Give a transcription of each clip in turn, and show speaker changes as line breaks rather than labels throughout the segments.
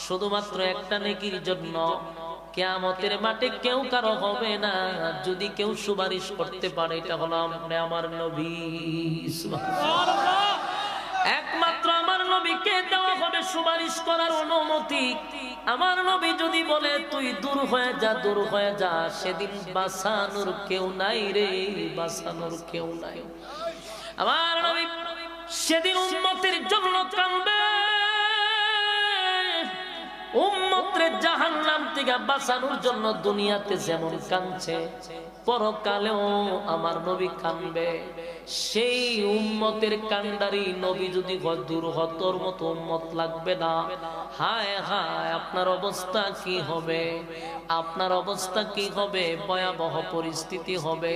শুধুমাত্র একটা নেকির জন্য কিয়ামতের মাঠে কেউ কারো হবে না যদি কেউ সুপারিশ করতে পারে, এটা হলো আমার নবী। সুবহানাল্লাহ। একমাত্র আমার নবীকে দেওয়া হবে সুপারিশ করার অনুমতি। আমার নবী যদি বলে তুই দূর হয়ে যা, দূর হয়ে যা, সেদিন বাঁচানোর কেউ নাই রে, বাঁচানোর কেউ নাই। আমার নবী সেদিন উম্মতের জন্য কাঁদবে, উম্মতরে জাহান্নাম থেকে বাঁচানোর জন্য দুনিয়াতে যেমন কাঁদছে পরকালেও আমার নবী কাঁদবে। সেই উম্মতের কান্ডারি নবী যদি দূর হতর মতো উম্মত লাগবে না। হায় হায়, আপনার অবস্থা কি হবে, আপনার অবস্থা কি হবে, ভয়াবহ পরিস্থিতি হবে।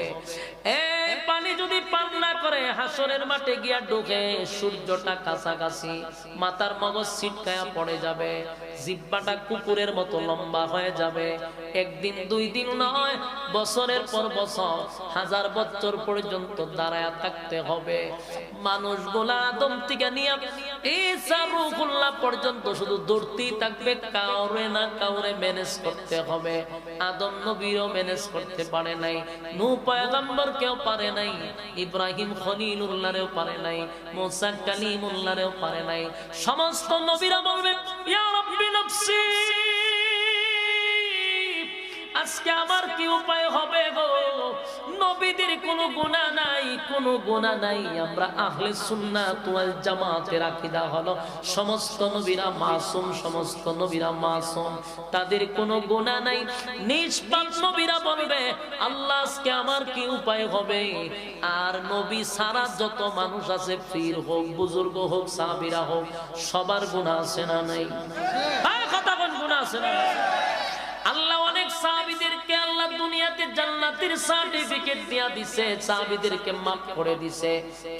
এই পানি যদি পান না করে হাসরের মাঠে গিয়া ঢুকে, সূর্যটা কাছাকাছি, মাথার মগজ ছিটকায়া পড়ে যাবে, জিহ্বাটা কুকুরের মতো লম্বা হয়ে যাবে। একদিন দুই দিন নয়, বছরের পর বছর, হাজার বছর পর্যন্ত দাঁড়ায় থাকতে হবে। মানুষগুলা আদম থেকে নিয়ে ঈসা রূহুল্লাহ পর্যন্ত শুধু দৌড়তেই থাকবে, কাউরে না কাউরে ম্যানেজ করতে হবে। আদম নবীও ম্যানেজ করতে পারে নাই, নূহ পয়গম্বর কেউ পারে নাই, ইব্রাহিম খলিলুল্লাহরেও পারে নাই, মুসা কালিমুল্লাহরেও পারে নাই। সমস্ত নবীরা বলবে ইয়া রাব্বি নাফসি, আজকে আমার কি উপায় হবে গো? নবীদের কোনো গুনাহ নাই, কোনো গুনাহ নাই। আমরা আহলে সুন্নাত ওয়াল জামাতের আকীদা হলো সমস্ত নবীরা মাসুম, সমস্ত নবীরা মাসুম, তাদের কোনো গুনাহ নাই। নিষ্পাপ নবীরা বলবে আল্লাহ আজকে আমার কি উপায় হবে? আর নবী সারা যত মানুষ আছে, পীর হোক, বুজুর্গ হোক, সাহাবীরা হোক, সবার গুনাহ আছে না নাই? আর কথা কোন গুনাহ আছে না? আল্লাহ অনেক সাহাবীদেরকে আল্লাহ দুনিয়াতে জান্নাতের সার্টিফিকেট দিয়া দিছে, সাহাবীদেরকে মাফ করে দিছে,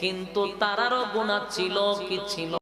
কিন্তু তারারও গুনাহ ছিল কি ছিল?